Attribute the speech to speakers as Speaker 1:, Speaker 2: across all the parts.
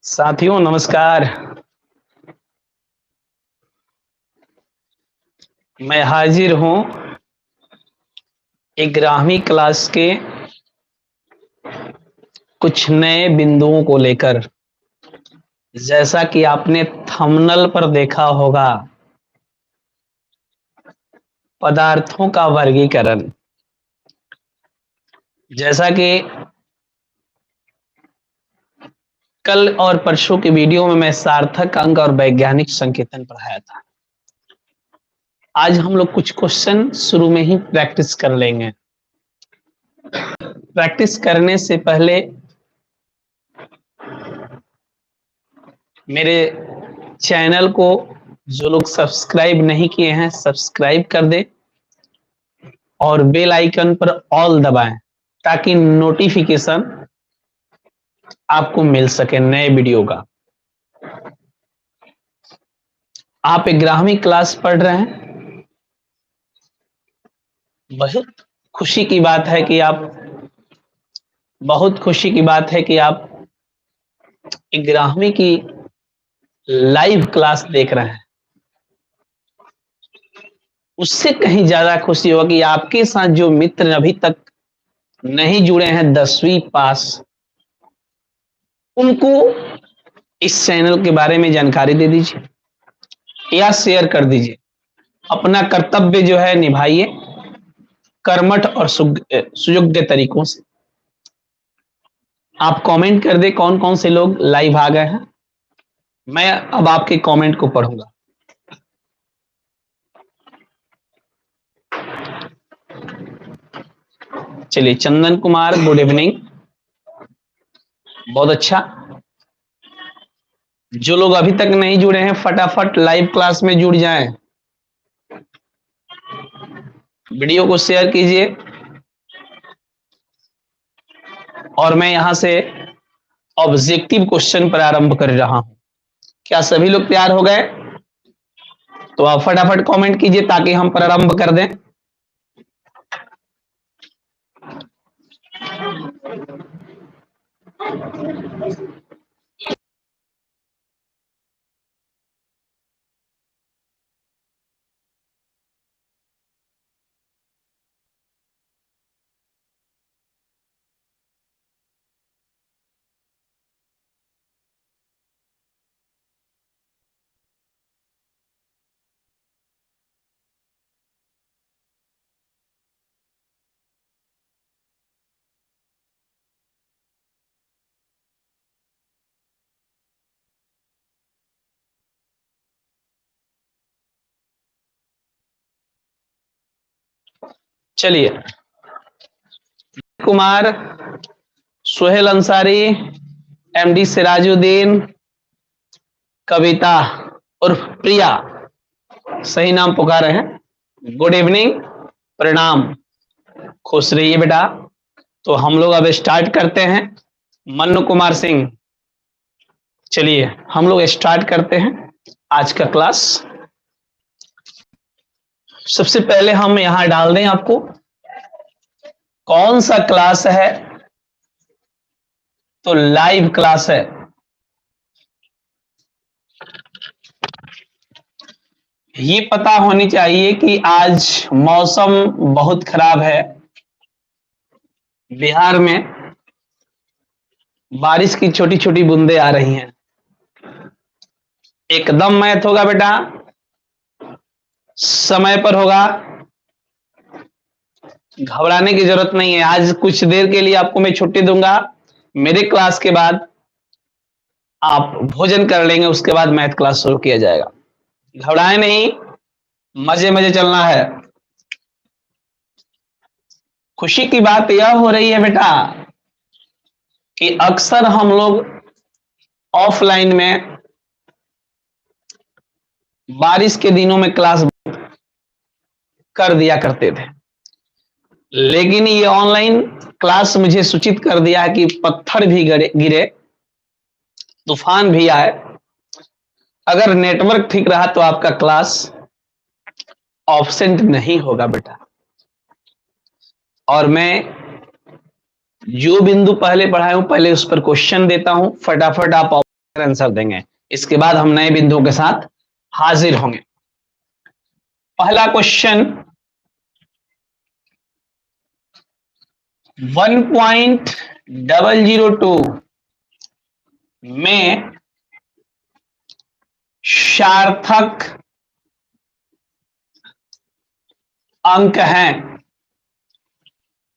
Speaker 1: साथियों नमस्कार। मैं हाजिर हूं एक 11वीं क्लास के कुछ नए बिंदुओं को लेकर। जैसा कि आपने थंबनेल पर देखा होगा, पदार्थों का वर्गीकरण। जैसा कि कल और परसों के वीडियो में मैं सार्थक अंक और वैज्ञानिक संकेतन पढ़ाया था। आज हम लोग कुछ क्वेश्चन शुरू में ही प्रैक्टिस कर लेंगे। प्रैक्टिस करने से पहले मेरे चैनल को जो लोग सब्सक्राइब नहीं किए हैं सब्सक्राइब कर दें और बेल आइकन पर ऑल दबाएं ताकि नोटिफिकेशन आपको मिल सके नए वीडियो का। आप 11वीं क्लास पढ़ रहे हैं, बहुत खुशी की बात है कि आप बहुत खुशी की बात है कि आप 11वीं की लाइव क्लास देख रहे हैं। उससे कहीं ज्यादा खुशी होगी आपके साथ जो मित्र अभी तक नहीं जुड़े हैं 10वीं पास, उनको इस चैनल के बारे में जानकारी दे दीजिए या शेयर कर दीजिए। अपना कर्तव्य जो है निभाइए कर्मठ और सुयोग्य तरीकों से। आप कमेंट कर दे कौन कौन से लोग लाइव आ गए हैं, मैं अब आपके कमेंट को पढ़ूंगा। चलिए, चंदन कुमार गुड इवनिंग, बहुत अच्छा। जो लोग अभी तक नहीं जुड़े हैं फटाफट लाइव क्लास में जुड़ जाएं, वीडियो को शेयर कीजिए। और मैं यहां से ऑब्जेक्टिव क्वेश्चन प्रारंभ कर रहा हूं। क्या सभी लोग तैयार हो गए? तो आप फटाफट कमेंट कीजिए ताकि हम प्रारंभ कर दें। चलिए, कुमार, सोहेल अंसारी, एमडी सिराजुद्दीन, कविता उर्फ प्रिया, सही नाम पुकारे हैं। गुड इवनिंग, प्रणाम, खुश रहिए बेटा। तो हम लोग अब स्टार्ट करते हैं। मन्नू कुमार सिंह, चलिए हम लोग स्टार्ट करते हैं आज का क्लास। सबसे पहले हम यहां डाल दें आपको कौन सा क्लास है, तो लाइव क्लास है। ये पता होनी चाहिए कि आज मौसम बहुत खराब है बिहार में, बारिश की छोटी छोटी बूंदें आ रही हैं। एकदम मैथ होगा बेटा, समय पर होगा, घबराने की जरूरत नहीं है। आज कुछ देर के लिए आपको मैं छुट्टी दूंगा, मेरे क्लास के बाद आप भोजन कर लेंगे, उसके बाद मैथ क्लास शुरू किया जाएगा। घबराए नहीं, मजे मजे चलना है। खुशी की बात यह हो रही है बेटा कि अक्सर हम लोग ऑफलाइन में बारिश के दिनों में क्लास कर दिया करते थे, लेकिन ये ऑनलाइन क्लास मुझे सूचित कर दिया है कि पत्थर भी गिरे, तूफान भी आए, अगर नेटवर्क ठीक रहा तो आपका क्लास ऑब्सेंट नहीं होगा बेटा। और मैं जो बिंदु पहले पढ़ाया हूं, पहले उस पर क्वेश्चन देता हूं, फटाफट आप आंसर देंगे, इसके बाद हम नए बिंदुओं के साथ हाजिर होंगे। पहला क्वेश्चन, 1.002 में सार्थक अंक हैं।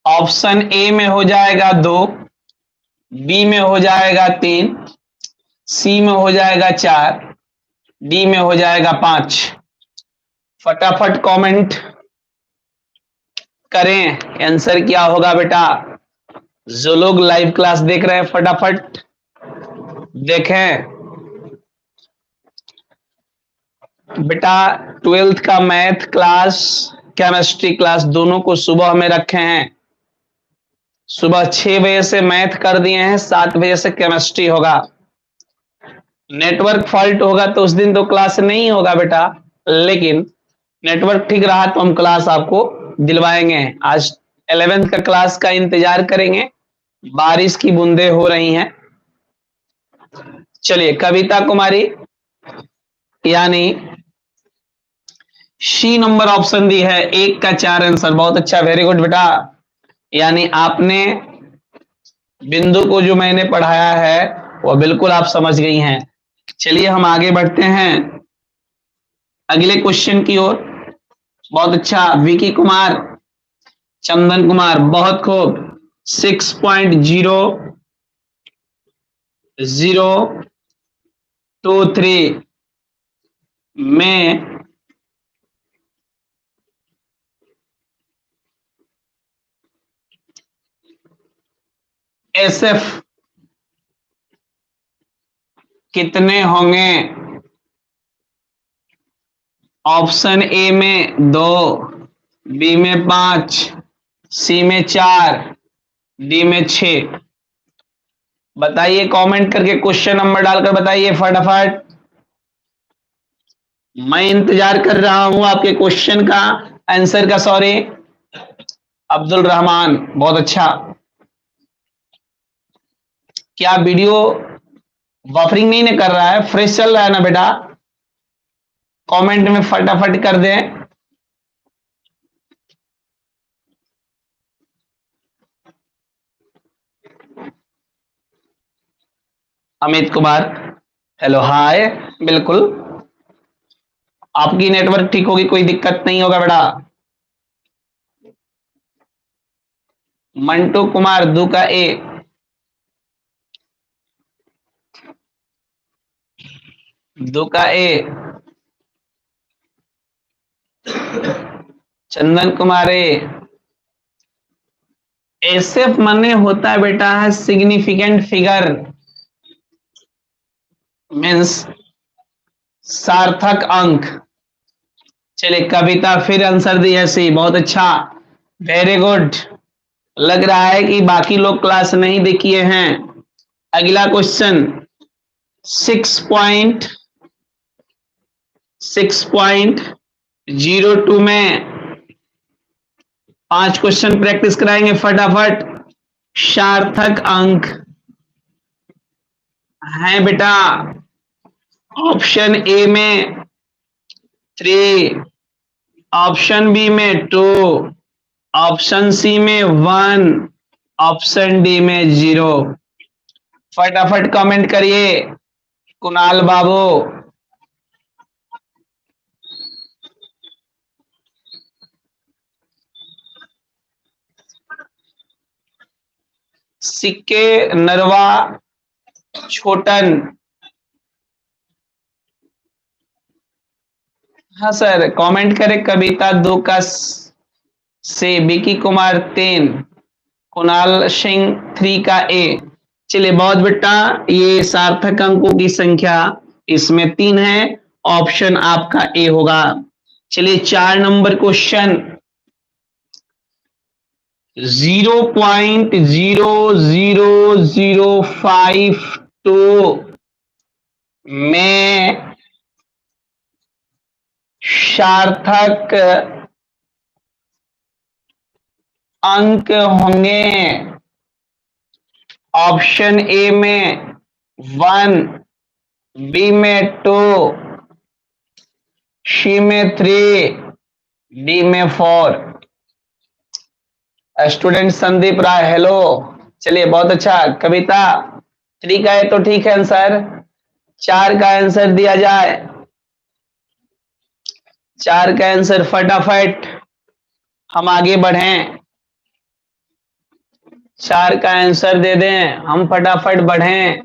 Speaker 1: ऑप्शन ए में हो जाएगा 2, बी में हो जाएगा 3, सी में हो जाएगा 4, डी में हो जाएगा 5। फटाफट कमेंट करें, आंसर क्या होगा बेटा। जो लोग लाइव क्लास देख रहे हैं फटाफट देखें बेटा। 12th का मैथ क्लास, केमिस्ट्री क्लास दोनों को सुबह में रखे हैं। सुबह 6 बजे से मैथ कर दिए हैं, 7 बजे से केमिस्ट्री होगा। नेटवर्क फॉल्ट होगा तो उस दिन तो क्लास नहीं होगा बेटा, लेकिन नेटवर्क ठीक रहा तो हम क्लास आपको दिलवाएंगे। आज 11th का क्लास का इंतजार करेंगे, बारिश की बूंदें हो रही हैं। चलिए, कविता कुमारी यानी सी नंबर ऑप्शन दी है, 1 का 4 आंसर, बहुत अच्छा, वेरी गुड बेटा। यानी आपने बिंदु को जो मैंने पढ़ाया है वो बिल्कुल आप समझ गई हैं। चलिए हम आगे बढ़ते हैं अगले क्वेश्चन की ओर। बहुत अच्छा, विकी कुमार, चंदन कुमार, बहुत खूब। 6.003 में एसएफ कितने होंगे। ऑप्शन ए में 2, बी में 5, सी में 4, डी में 6। बताइए, कमेंट करके क्वेश्चन नंबर डालकर बताइए फटाफट। मैं इंतजार कर रहा हूं आपके क्वेश्चन का, आंसर का। सॉरी, अब्दुल रहमान, बहुत अच्छा। क्या वीडियो बफरिंग नहीं ना कर रहा है, फ्रेश चल रहा है ना बेटा। कमेंट में फटाफट कर दें। अमित कुमार, हेलो, हाय, बिल्कुल आपकी नेटवर्क ठीक होगी, कोई दिक्कत नहीं होगा बेटा। मंटू कुमार, 2 का ए, दो का ए। चंदन कुमार ए, एसएफ माने होता है बेटा है सिग्निफिकेंट फिगर, मीन्स सार्थक अंक। चलिए कविता फिर आंसर दी ऐसी, बहुत अच्छा, वेरी गुड। लग रहा है कि बाकी लोग क्लास नहीं देखिए हैं। अगला क्वेश्चन 6.02 में 5 क्वेश्चन प्रैक्टिस कराएंगे फटाफट। सार्थक अंक है बेटा ऑप्शन ए में 3, ऑप्शन बी में 2, ऑप्शन सी में 1, ऑप्शन डी में 0। फटाफट कमेंट करिए कुणाल बाबू। सिक्के नरवा छोटन, हाँ सर कमेंट करें। कविता 2 का से, विकी कुमार 3, कुणाल सिंह 3 का ए। चलिए बहुत बेटा, ये सार्थक अंकों की संख्या इसमें 3 है, ऑप्शन आपका ए होगा। चलिए 4 नंबर क्वेश्चन 0.00052 में सार्थक अंक होंगे। ऑप्शन ए में 1, बी में 2, सी में 3, डी में 4। स्टूडेंट संदीप राय हेलो। चलिए बहुत अच्छा, कविता 3 का है तो ठीक है आंसर, 4 का आंसर दिया जाए। 4 का आंसर फटाफट हम आगे बढ़ें, 4 का आंसर दे दें, हम फटाफट बढ़ें।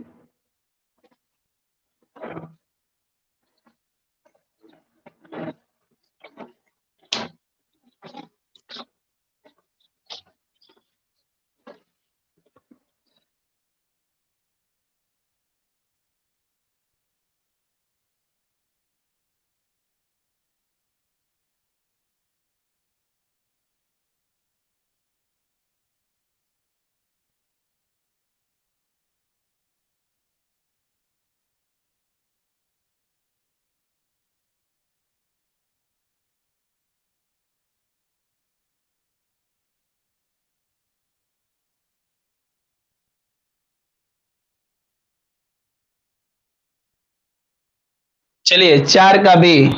Speaker 1: चलिए 4 का भी,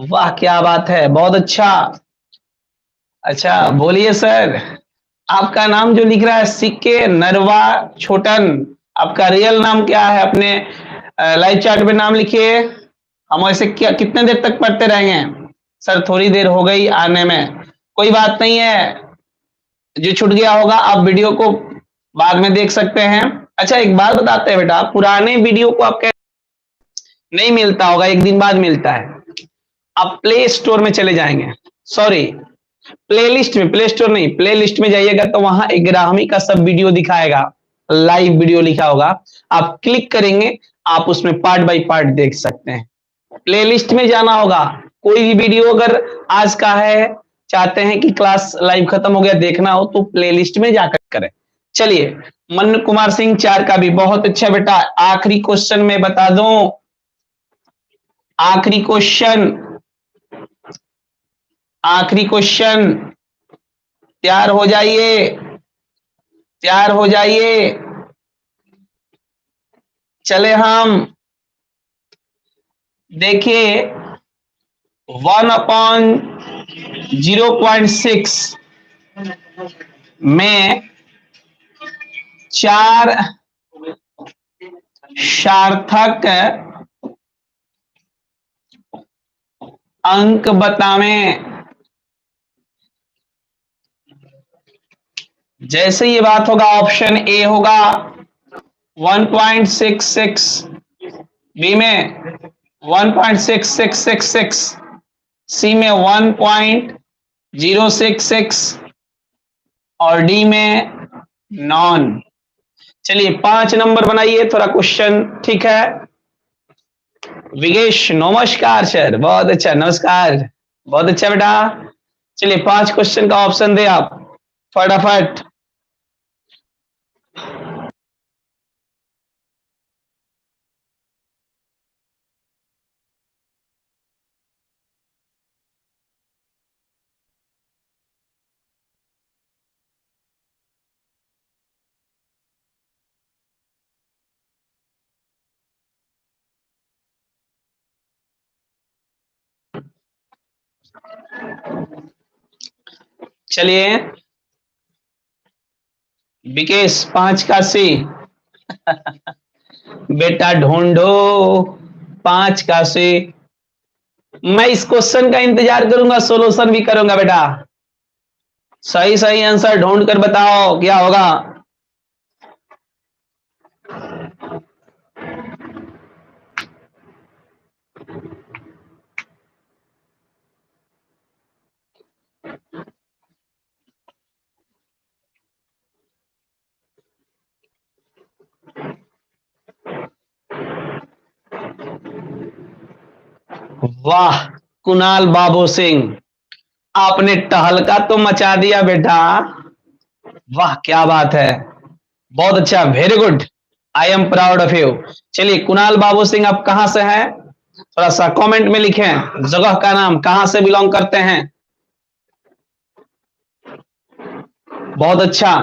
Speaker 1: वाह क्या बात है, बहुत अच्छा। अच्छा बोलिए सर, आपका नाम जो लिख रहा है सिक्के नरवा छोटन, आपका रियल नाम क्या है? अपने लाइव चैट में नाम लिखिए। हम ऐसे क्या कितने देर तक पढ़ते रहेंगे? सर थोड़ी देर हो गई आने में, कोई बात नहीं है, जो छूट गया होगा आप वीडियो को बाद में देख सकते हैं। अच्छा एक बात बताते हैं बेटा, पुराने वीडियो को आपके नहीं मिलता होगा, एक दिन बाद मिलता है। आप प्ले स्टोर में चले जाएंगे, सॉरी प्लेलिस्ट में, प्ले स्टोर नहीं प्ले लिस्ट में जाइएगा तो वहां 11वीं का सब वीडियो दिखाएगा, लाइव वीडियो लिखा होगा, आप क्लिक करेंगे आप उसमें पार्ट बाय पार्ट देख सकते हैं। प्लेलिस्ट में जाना होगा, कोई भी वीडियो अगर आज का है, चाहते हैं कि क्लास लाइव खत्म हो गया देखना हो तो प्लेलिस्ट में जाकर करें। चलिए मन कुमार सिंह 4 का भी, बहुत अच्छा बेटा। आखिरी क्वेश्चन में बता दूं, आखिरी क्वेश्चन, आखिरी क्वेश्चन, तैयार हो जाइए, तैयार हो जाइए। चले हम देखिए 1/0.6 में 4 सार्थक अंक बतावें। जैसे ये बात होगा ऑप्शन ए होगा 1.66, बी में 1.6666, सी में 1.066 और डी में नॉन। चलिए 5 नंबर बनाइए थोड़ा क्वेश्चन, ठीक है। विगेश नमस्कार सर, बहुत अच्छा, नमस्कार, बहुत अच्छा बेटा। चलिए 5 क्वेश्चन का ऑप्शन दे आप फटाफट। चलिए विकेश 5 का सी। बेटा ढूंढो 5 का सी। मैं इस क्वेश्चन का इंतजार करूंगा, सोल्यूशन भी करूंगा बेटा। सही सही आंसर ढूंढ कर बताओ क्या होगा। वाह कुणाल बाबू सिंह, आपने टहलका तो मचा दिया बेटा। वाह क्या बात है, बहुत अच्छा, very good, I am proud of you. चलिए कुणाल बाबू सिंह आप कहां से हैं, थोड़ा सा कमेंट में लिखें, जगह का नाम, कहां से बिलोंग करते हैं। बहुत अच्छा,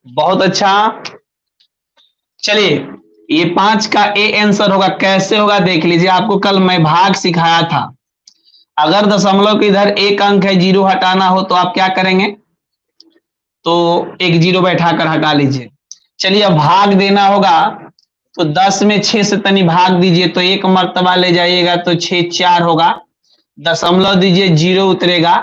Speaker 1: बहुत अच्छा। चलिए ये 5 का ए आंसर होगा, कैसे होगा देख लीजिए, आपको कल मैं भाग सिखाया था। अगर दशमलव के इधर एक अंक है, जीरो हटाना हो तो आप क्या करेंगे, तो एक जीरो बैठा कर हटा लीजिए। चलिए अब भाग देना होगा, तो 10 में 6 से तनी भाग दीजिए, तो एक मर्तबा ले जाइएगा तो 6 4 होगा, दशमलव दीजिए, जीरो उतरेगा,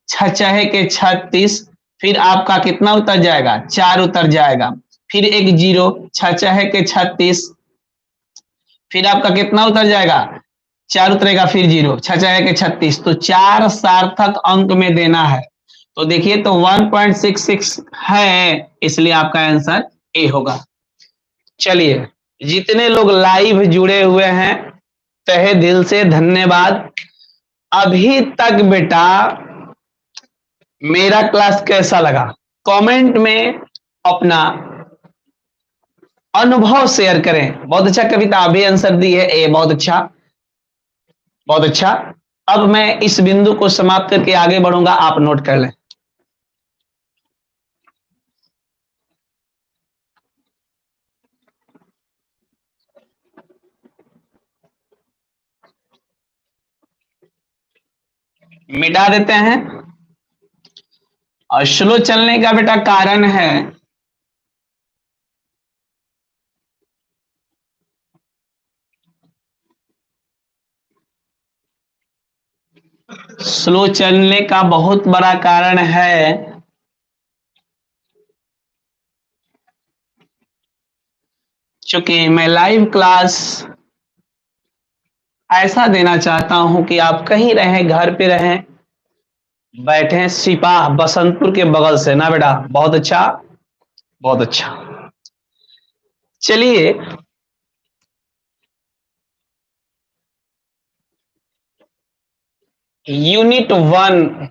Speaker 1: छह छहे के 36, फिर आपका कितना उतर जाएगा, 4 उतर जाएगा, फिर एक जीरो, छह छहे के 36, फिर आपका कितना उतर जाएगा, 4 उतरेगा, फिर जीरो, छह छहे के 36, तो 4 सार्थक अंक में देना है। तो देखिए तो 1.66 है, इसलिए आपका आंसर ए होगा। चलिए जितने लोग लाइव जुड़े हुए हैं तहे दिल से धन्यवाद। अभी तक बेटा मेरा क्लास कैसा लगा, कमेंट में अपना अनुभव शेयर करें। बहुत अच्छा कविता अभी आंसर दी है, ए बहुत अच्छा, बहुत अच्छा। अब मैं इस बिंदु को समाप्त करके आगे बढ़ूंगा, आप नोट कर लें। मिटा देते हैं। और स्लो चलने का बेटा कारण है, स्लो चलने का बहुत बड़ा कारण है क्योंकि मैं लाइव क्लास ऐसा देना चाहता हूं कि आप कहीं रहें, घर पे रहें, बैठे सिपाह बसंतपुर के बगल से ना बेटा, बहुत अच्छा, बहुत अच्छा। चलिए यूनिट 1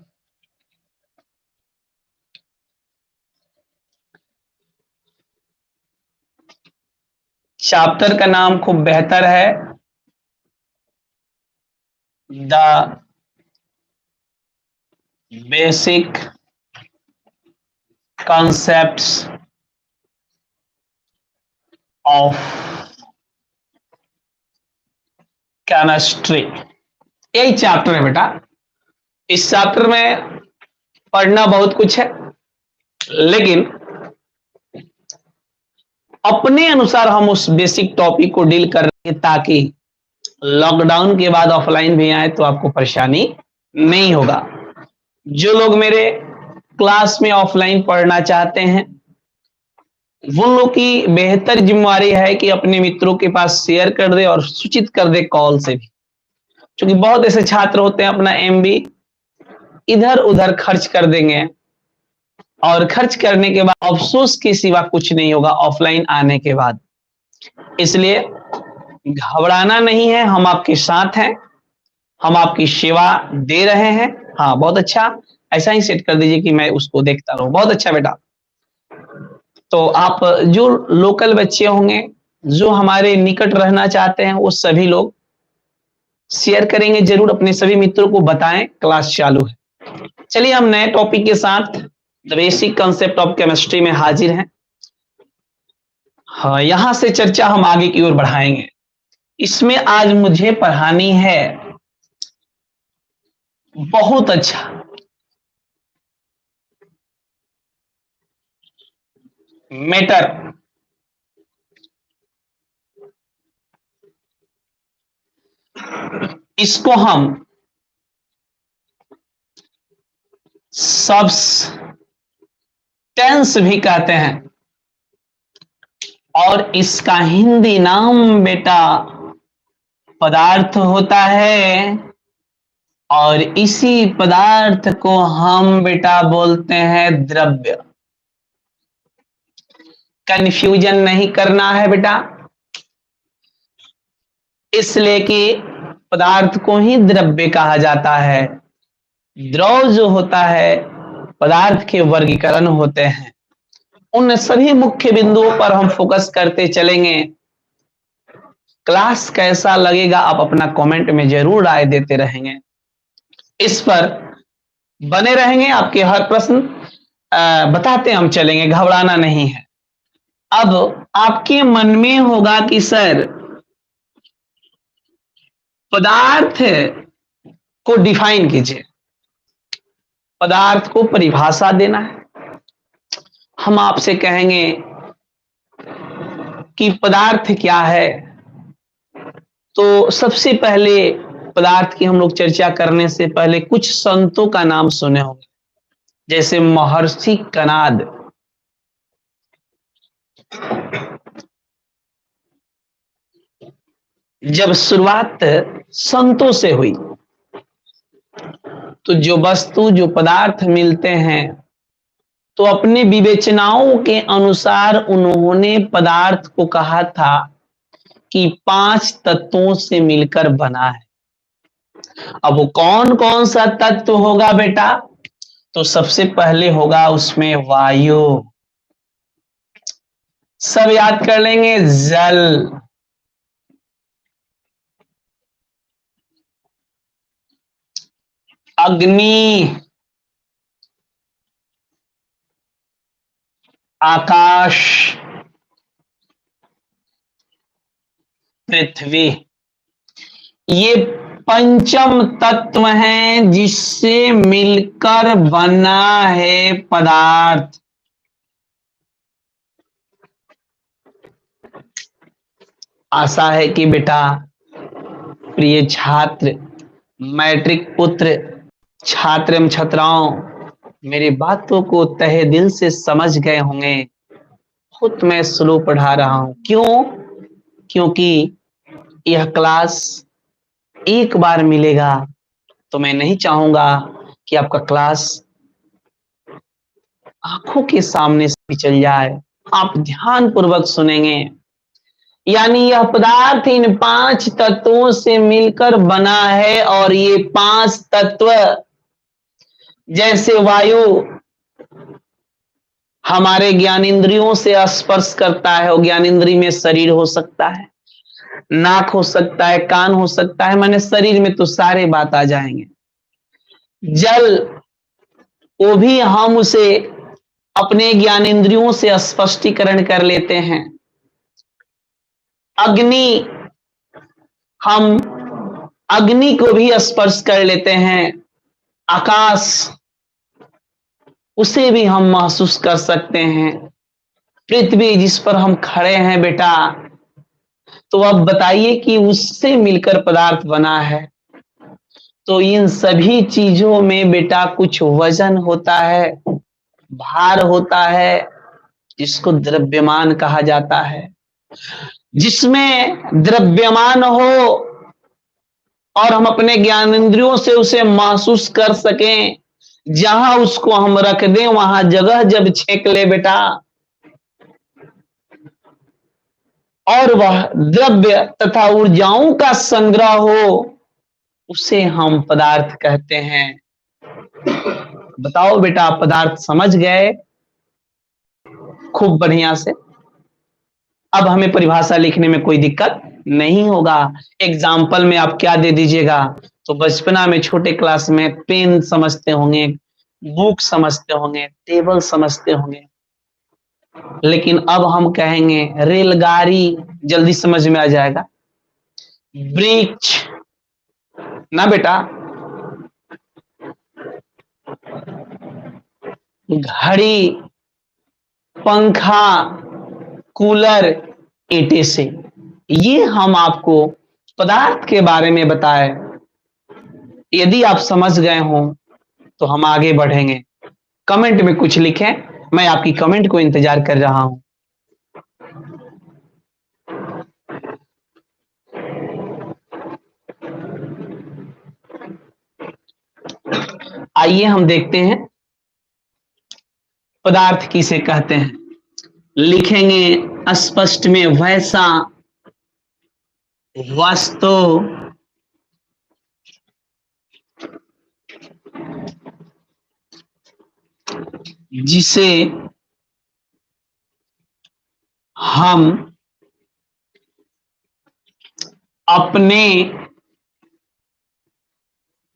Speaker 1: चैप्टर का नाम खूब बेहतर है, the basic concepts of chemistry, यही चैप्टर है बेटा। इस चैप्टर में पढ़ना बहुत कुछ है, लेकिन अपने अनुसार हम उस बेसिक टॉपिक को डील कर रहे हैं ताकि लॉकडाउन के बाद ऑफलाइन भी आए तो आपको परेशानी नहीं होगा। जो लोग मेरे क्लास में ऑफलाइन पढ़ना चाहते हैं वो लोग की बेहतर जिम्मेवारी है कि अपने मित्रों के पास शेयर कर दे और सूचित कर दे कॉल से भी, क्योंकि बहुत ऐसे छात्र होते हैं अपना एमबी इधर उधर खर्च कर देंगे, और खर्च करने के बाद अफसोस के सिवा कुछ नहीं होगा ऑफलाइन आने के बाद। इसलिए घबराना नहीं है, हम आपके साथ हैं, हम आपकी सेवा दे रहे हैं। हाँ बहुत अच्छा, ऐसा ही सेट कर दीजिए कि मैं उसको देखता रहूं। बहुत अच्छा बेटा। तो आप जो लोकल बच्चे होंगे, जो हमारे निकट रहना चाहते हैं, वो सभी लोग शेयर करेंगे जरूर, अपने सभी मित्रों को बताएं क्लास चालू है। चलिए हम नए टॉपिक के साथ the basic concept of chemistry में हाजिर हैं। हाँ, यहां से चर्चा हम आगे की ओर बढ़ाएंगे। इसमें आज मुझे पढ़ानी है बहुत अच्छा मैटर। इसको हम सब्सटेंस भी कहते हैं और इसका हिंदी नाम बेटा पदार्थ होता है। और इसी पदार्थ को हम बेटा बोलते हैं द्रव्य। कंफ्यूजन नहीं करना है बेटा, इसलिए कि पदार्थ को ही द्रव्य कहा जाता है। द्रव जो होता है, पदार्थ के वर्गीकरण होते हैं। उन सभी मुख्य बिंदुओं पर हम फोकस करते चलेंगे। क्लास कैसा लगेगा आप अपना कमेंट में जरूर राय देते रहेंगे। इस पर बने रहेंगे, आपके हर प्रश्न बताते हम चलेंगे, घबराना नहीं है। अब आपके मन में होगा कि सर पदार्थ को डिफाइन कीजिए, पदार्थ को परिभाषा देना है। हम आपसे कहेंगे कि पदार्थ क्या है, तो सबसे पहले पदार्थ की हम लोग चर्चा करने से पहले कुछ संतों का नाम सुने होंगे, जैसे महर्षि कणाद। जब शुरुआत संतों से हुई तो जो वस्तु जो पदार्थ मिलते हैं, तो अपने विवेचनाओं के अनुसार उन्होंने पदार्थ को कहा था कि 5 तत्वों से मिलकर बना है। अब वो कौन कौन सा तत्व होगा बेटा, तो सबसे पहले होगा उसमें वायु, सब याद कर लेंगे, जल, अग्नि, आकाश, पृथ्वी। ये पंचम तत्व हैं जिससे मिलकर बना है पदार्थ। आशा है कि बेटा प्रिय छात्र, मैट्रिक पुत्र, छात्र एवं छात्राओं मेरी बातों को तहे दिल से समझ गए होंगे। खुद मैं स्लो पढ़ा रहा हूं, क्यों? क्योंकि यह क्लास एक बार मिलेगा, तो मैं नहीं चाहूंगा कि आपका क्लास आंखों के सामने से चल जाए। आप ध्यान पूर्वक सुनेंगे। यानी यह पदार्थ इन 5 तत्वों से मिलकर बना है, और ये 5 तत्व जैसे वायु हमारे ज्ञानेंद्रियों से स्पर्श करता है, वो ज्ञानेंद्रिय में शरीर हो सकता है, नाक हो सकता है, कान हो सकता है, माने शरीर में तो सारे बात आ जाएंगे। जल, वो भी हम उसे अपने ज्ञानेंद्रियों से स्पष्टीकरण कर लेते हैं। अग्नि, हम अग्नि को भी स्पर्श कर लेते हैं। आकाश, उसे भी हम महसूस कर सकते हैं। पृथ्वी, जिस पर हम खड़े हैं बेटा, तो अब बताइए कि उससे मिलकर पदार्थ बना है। तो इन सभी चीजों में बेटा कुछ वजन होता है, भार होता है, जिसको द्रव्यमान कहा जाता है। जिसमें द्रव्यमान हो और हम अपने ज्ञानेंद्रियों से उसे महसूस कर सकें, जहां उसको हम रख दें वहां जगह जब छेक ले बेटा, और वह द्रव्य तथा ऊर्जाओं का संग्रह हो, उसे हम पदार्थ कहते हैं। बताओ बेटा, पदार्थ समझ गए? खूब बढ़िया से। अब हमें परिभाषा लिखने में कोई दिक्कत नहीं होगा। एग्जाम्पल में आप क्या दे दीजिएगा, तो बचपना में छोटे क्लास में पेन समझते होंगे, बुक समझते होंगे, टेबल समझते होंगे, लेकिन अब हम कहेंगे रेलगाड़ी, जल्दी समझ में आ जाएगा। वृक्ष ना बेटा, घड़ी, पंखा, कूलर, एटीसी, ये हम आपको पदार्थ के बारे में बताए। यदि आप समझ गए हो तो हम आगे बढ़ेंगे। कमेंट में कुछ लिखें, मैं आपकी कमेंट को इंतजार कर रहा हूं। आइए हम देखते हैं पदार्थ किसे कहते हैं। लिखेंगे स्पष्ट में, वैसा वस्तु जिसे हम अपने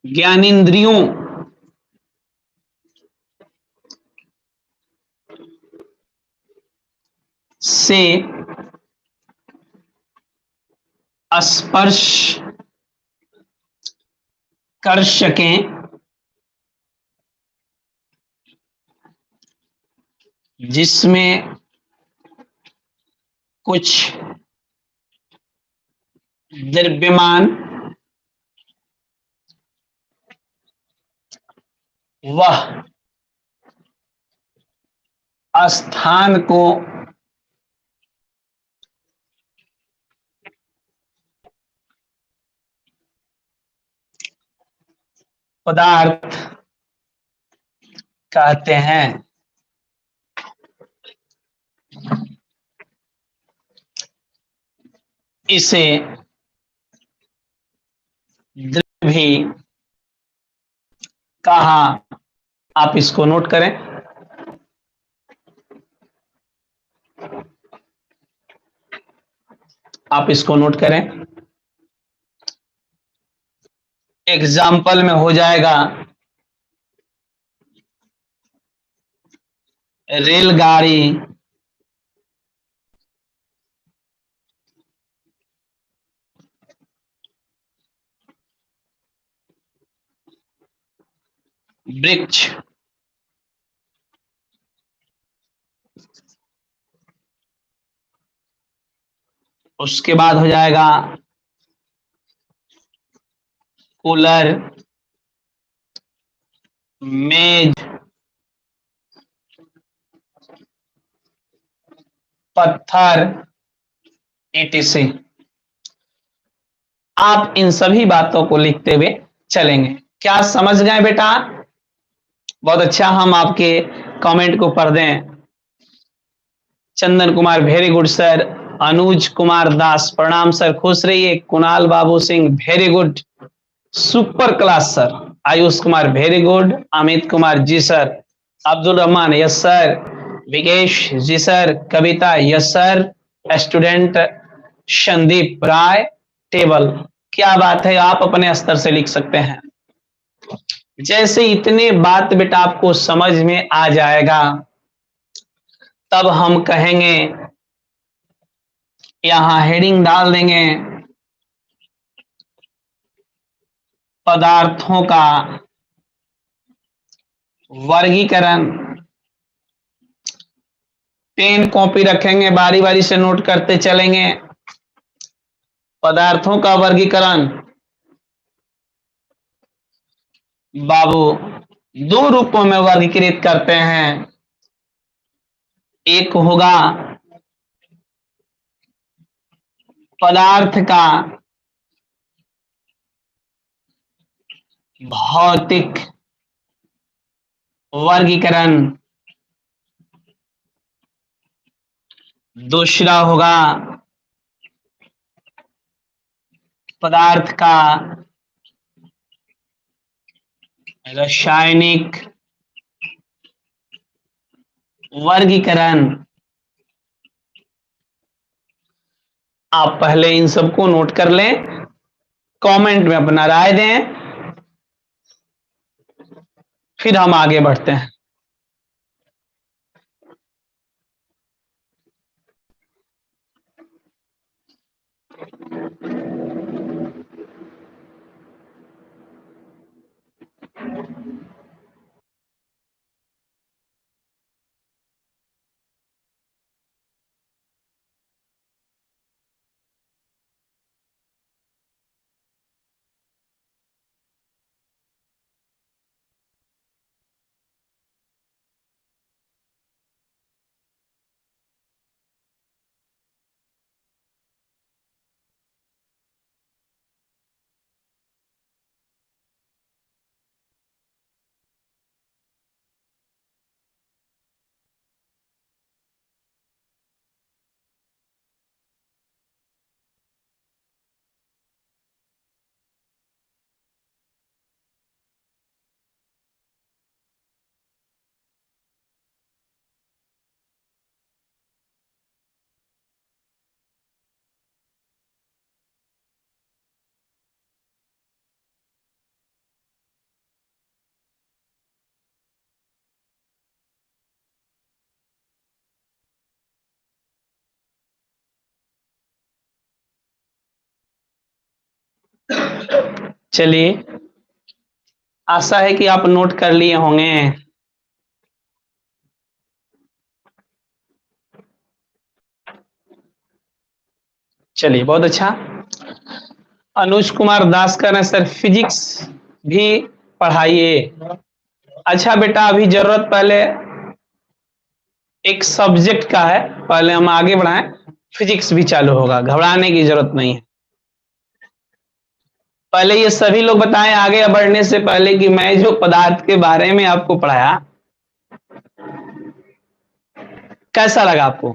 Speaker 1: ज्ञानेंद्रियों से स्पर्श कर सकें, जिसमें कुछ द्रव्यमान वह स्थान को पदार्थ कहते हैं। इसे द्रव्य भी कहा, आप इसको नोट करें। आप इसको नोट करें। एग्जाम्पल में हो जाएगा रेलगाड़ी, वृक्ष, उसके बाद हो जाएगा कूलर, मेज, पत्थर, एटीसी। आप इन सभी बातों को लिखते हुए चलेंगे। क्या समझ गए बेटा? बहुत अच्छा, हम आपके कमेंट को पढ़ दें। Chandan Kumar very good sir, Anuj Kumar Das प्रणाम सर, खुश रहिए। Kunal Babu Singh very good, super class sir. Ayush Kumar very good, Amit Kumar ji sir, Abdul Rahman yes sir, Vikesh ji sir, Kavita yes sir, student Sandeep Rai table. क्या बात है, आप अपने स्तर से लिख सकते हैं। जैसे इतने बात बेटा आपको समझ में आ जाएगा, तब हम कहेंगे, यहां हेडिंग डाल देंगे पदार्थों का वर्गीकरण। पेन कॉपी रखेंगे, बारी बारी से नोट करते चलेंगे। पदार्थों का वर्गीकरण बाबू दो रूपों में वर्गीकृत करते हैं। एक होगा पदार्थ का भौतिक वर्गीकरण। दूसरा होगा पदार्थ का रासायनिक वर्गीकरण। आप पहले इन सबको नोट कर लें, कमेंट में अपना राय दें, फिर हम आगे बढ़ते हैं। चलिए, आशा है कि आप नोट कर लिए होंगे। चलिए, बहुत अच्छा। अनुज कुमार दास कह रहे हैं सर फिजिक्स भी पढ़ाइए। अच्छा बेटा, अभी जरूरत पहले एक सब्जेक्ट का है, पहले हम आगे बढ़ाएं, फिजिक्स भी चालू होगा, घबराने की जरूरत नहीं है। पहले ये सभी लोग बताएं आगे बढ़ने से पहले कि मैं जो पदार्थ के बारे में आपको पढ़ाया कैसा लगा आपको।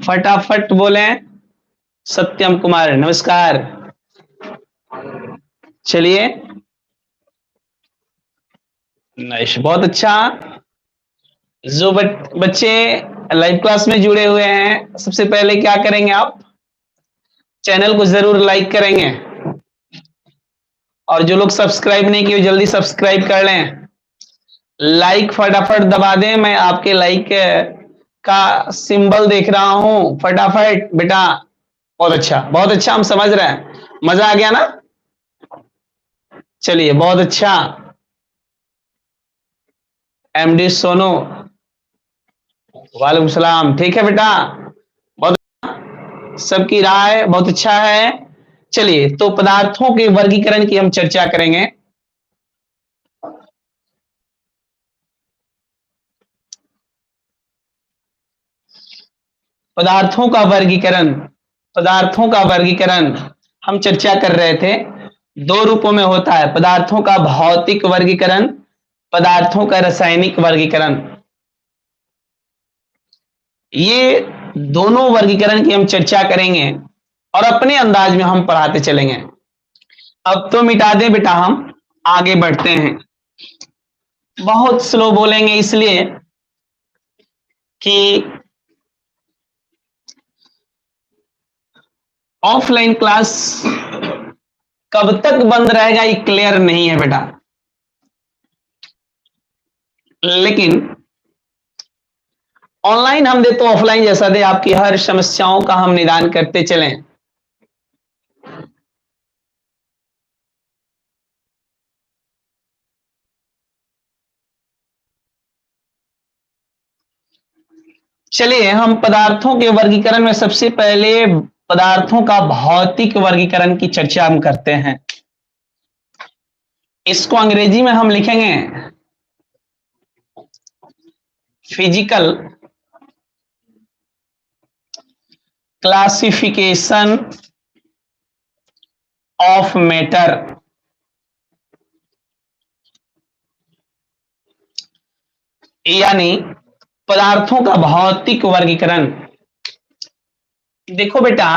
Speaker 1: फटाफट बोलें। सत्यम कुमार नमस्कार। चलिए, नाइस, बहुत अच्छा। जो बच्चे लाइव क्लास में जुड़े हुए हैं, सबसे पहले क्या करेंगे, आप चैनल को जरूर लाइक करेंगे, और जो लोग सब्सक्राइब नहीं किए जल्दी सब्सक्राइब कर लें। लाइक फटाफट दबा दें, मैं आपके लाइक का सिंबल देख रहा हूं, फटाफट बेटा। बहुत अच्छा, बहुत अच्छा, हम समझ रहे हैं, मजा आ गया ना। चलिए, बहुत अच्छा। एमडी सोनू, वालेकुम सलाम, ठीक है बेटा, बहुत सबकी राय बहुत अच्छा है। चलिए, तो पदार्थों के वर्गीकरण की हम चर्चा करेंगे। पदार्थों का वर्गीकरण, पदार्थों का वर्गीकरण हम चर्चा कर रहे थे, दो रूपों में होता है, पदार्थों का भौतिक वर्गीकरण, पदार्थों का रासायनिक वर्गीकरण। ये दोनों वर्गीकरण की हम चर्चा करेंगे और अपने अंदाज में हम पढ़ाते चलेंगे। अब तो मिटा दें बेटा, हम आगे बढ़ते हैं। बहुत स्लो बोलेंगे इसलिए कि ऑफलाइन क्लास कब तक बंद रहेगा ये क्लियर नहीं है बेटा, लेकिन ऑनलाइन हम दे तो ऑफलाइन जैसा दे, आपकी हर समस्याओं का हम निदान करते चलें। चलिए, हम पदार्थों के वर्गीकरण में सबसे पहले पदार्थों का भौतिक वर्गीकरण की चर्चा हम करते हैं। इसको अंग्रेजी में हम लिखेंगे फिजिकल क्लासिफिकेशन ऑफ मैटर। यानी पदार्थों का भौतिक वर्गीकरण। देखो बेटा,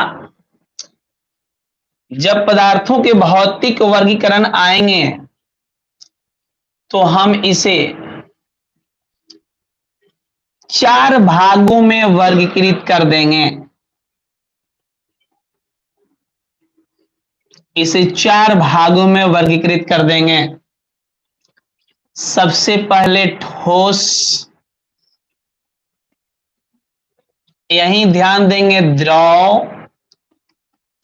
Speaker 1: जब पदार्थों के भौतिक वर्गीकरण आएंगे तो हम इसे 4 भागों में वर्गीकृत कर देंगे। इसे 4 भागों में वर्गीकृत कर देंगे। सबसे पहले ठोस, यहीं ध्यान देंगे, द्रव,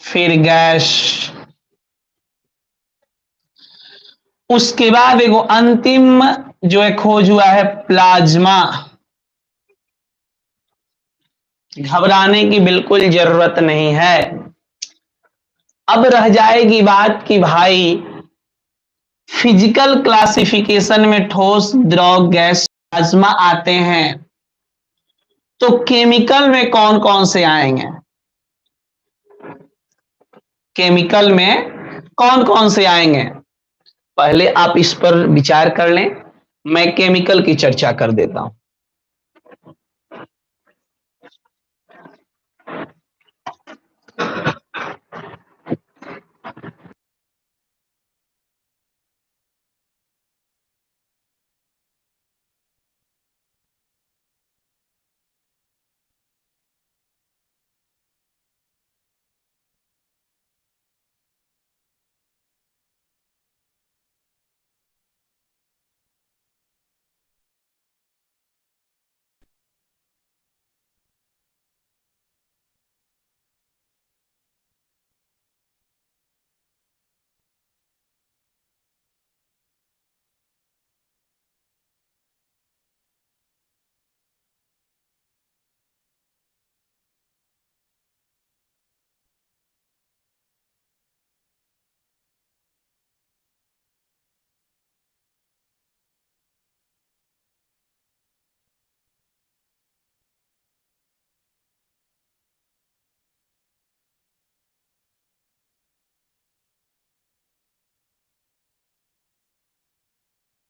Speaker 1: फिर गैस, उसके बाद एगो अंतिम जो है खोज हुआ है प्लाज्मा। घबराने की बिल्कुल जरूरत नहीं है। अब रह जाएगी बात कि भाई फिजिकल क्लासिफिकेशन में ठोस, द्रव, गैस, प्लाज्मा आते हैं, तो केमिकल में कौन कौन से आएंगे? केमिकल में कौन कौन से आएंगे? पहले आप इस पर विचार कर लें, मैं केमिकल की चर्चा कर देता हूं।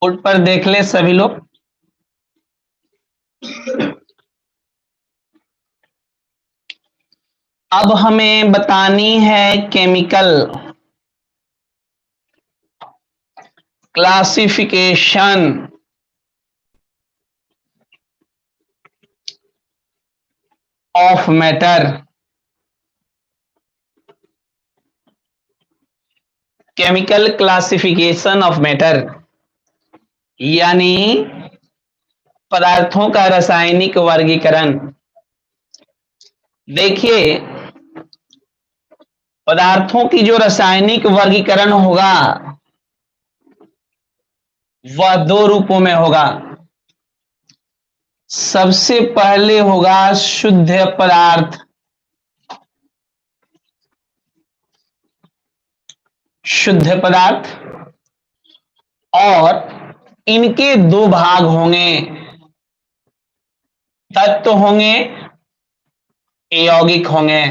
Speaker 1: बोर्ड पर देख ले सभी लोग। अब हमें बतानी है chemical classification of matter. Chemical classification of matter यानी पदार्थों का रासायनिक वर्गीकरण। देखिए, पदार्थों की जो रासायनिक वर्गीकरण होगा वह 2 रूपों में होगा। सबसे पहले होगा शुद्ध पदार्थ। शुद्ध पदार्थ, और इनके 2 भाग होंगे। तत्व होंगे, यौगिक होंगे।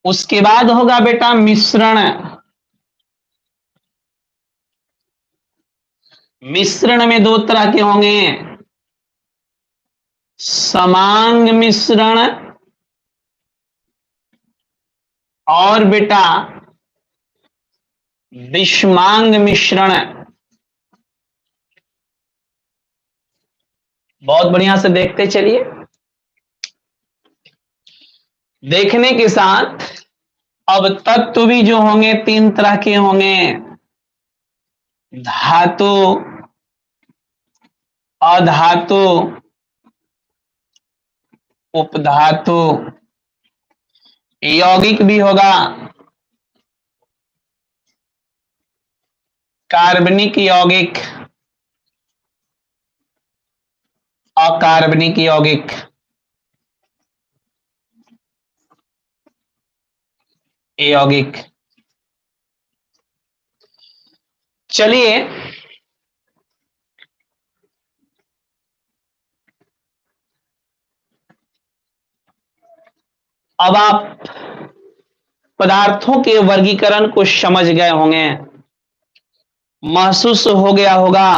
Speaker 1: उसके बाद होगा बेटा मिश्रण। मिश्रण में 2 तरह के होंगे, समांग मिश्रण और बेटा विषमांग मिश्रण। बहुत बढ़िया से देखते चलिए। देखने के साथ अब तत्व भी जो होंगे 3 तरह के होंगे, धातु, अधातु, उपधातु। यौगिक भी होगा, कार्बनिक यौगिक, अकार्बनिक यौगिक। यौगिक। चलिए अब आप पदार्थों के वर्गीकरण को समझ गए होंगे। महसूस हो गया होगा।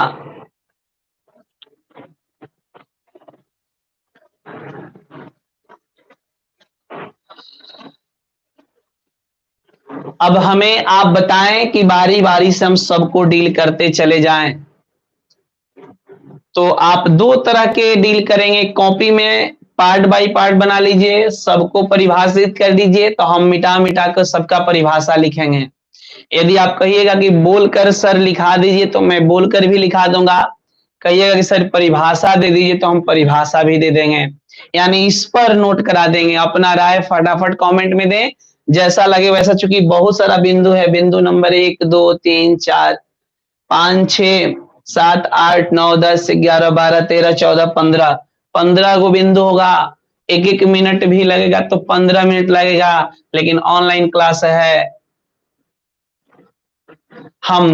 Speaker 1: अब हमें आप बताएं कि बारी बारी से हम सबको डील करते चले जाएं। तो आप दो तरह के डील करेंगे, कॉपी में पार्ट बाय पार्ट बना लीजिए, सबको परिभाषित कर दीजिए, तो हम मिटा मिटा कर सबका परिभाषा लिखेंगे। यदि आप कहिएगा कि बोलकर सर लिखा दीजिए तो मैं बोलकर भी लिखा दूंगा, कहिएगा कि सर परिभाषा दे दीजिए तो हम परिभाषा भी दे देंगे। यानी इस पर नोट करा देंगे, अपना राय फटाफट कमेंट में दें, जैसा लगे वैसा। चूंकि बहुत सारा बिंदु है, बिंदु नंबर 1 2 3 4 5 6 7 8 9 10 11 12 13 14 15 गो बिंदु होगा। एक एक मिनट भी लगेगा तो 15 मिनट लगेगा, लेकिन ऑनलाइन क्लास है। हम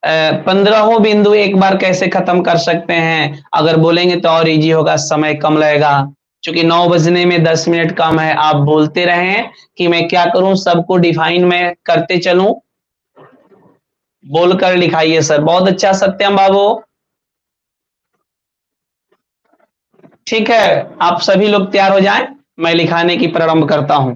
Speaker 1: 15 बिंदु एक बार कैसे खत्म कर सकते हैं, अगर बोलेंगे तो और इजी होगा, समय कम लगेगा। क्योंकि 9 बजने में 10 मिनट कम है, आप बोलते रहें कि मैं क्या करूं, सबको डिफाइन में करते चलूं। बोलकर लिखाइए सर, बहुत अच्छा सत्यम बाबू। ठीक है, आप सभी लोग तैयार हो जाएं, मैं लिखाने की प्रारंभ करता हूं।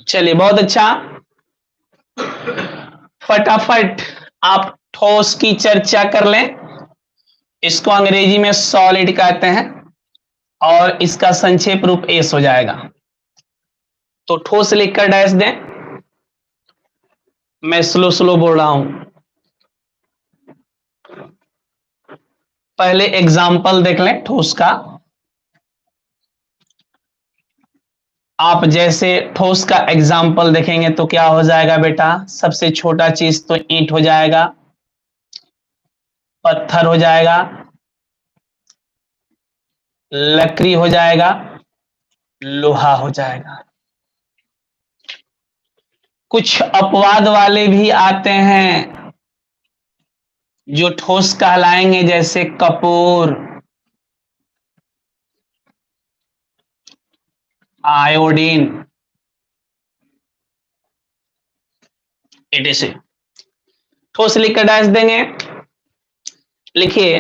Speaker 1: चलिए, बहुत अच्छा। फटाफट आप ठोस की चर्चा कर लें। इसको अंग्रेजी में सॉलिड कहते हैं और इसका संक्षेप रूप एस हो जाएगा। तो ठोस लिखकर डैश दें। मैं स्लो स्लो बोल रहा हूं। पहले एग्जाम्पल देख लें ठोस का। आप जैसे ठोस का एग्जाम्पल देखेंगे तो क्या हो जाएगा बेटा, सबसे छोटा चीज तो ईंट हो जाएगा, पत्थर हो जाएगा, लकड़ी हो जाएगा, लोहा हो जाएगा। कुछ अपवाद वाले भी आते हैं जो ठोस कहलाएंगे, जैसे कपूर, आयोडीन, etc। ठोस लिखकर डैश देंगे। लिखिए,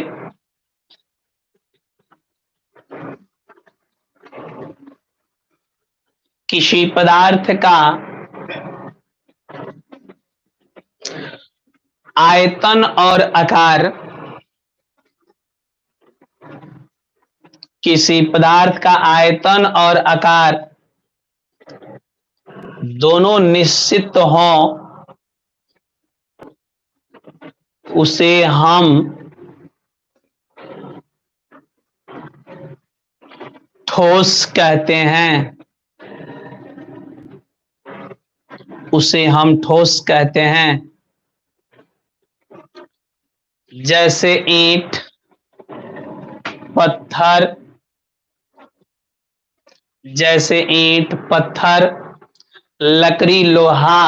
Speaker 1: किसी पदार्थ का आयतन और आकार, किसी पदार्थ का आयतन और आकार दोनों निश्चित हों, उसे हम ठोस कहते हैं। उसे हम ठोस कहते हैं। जैसे ईंट, पत्थर, जैसे ईंट, पत्थर, लकड़ी, लोहा।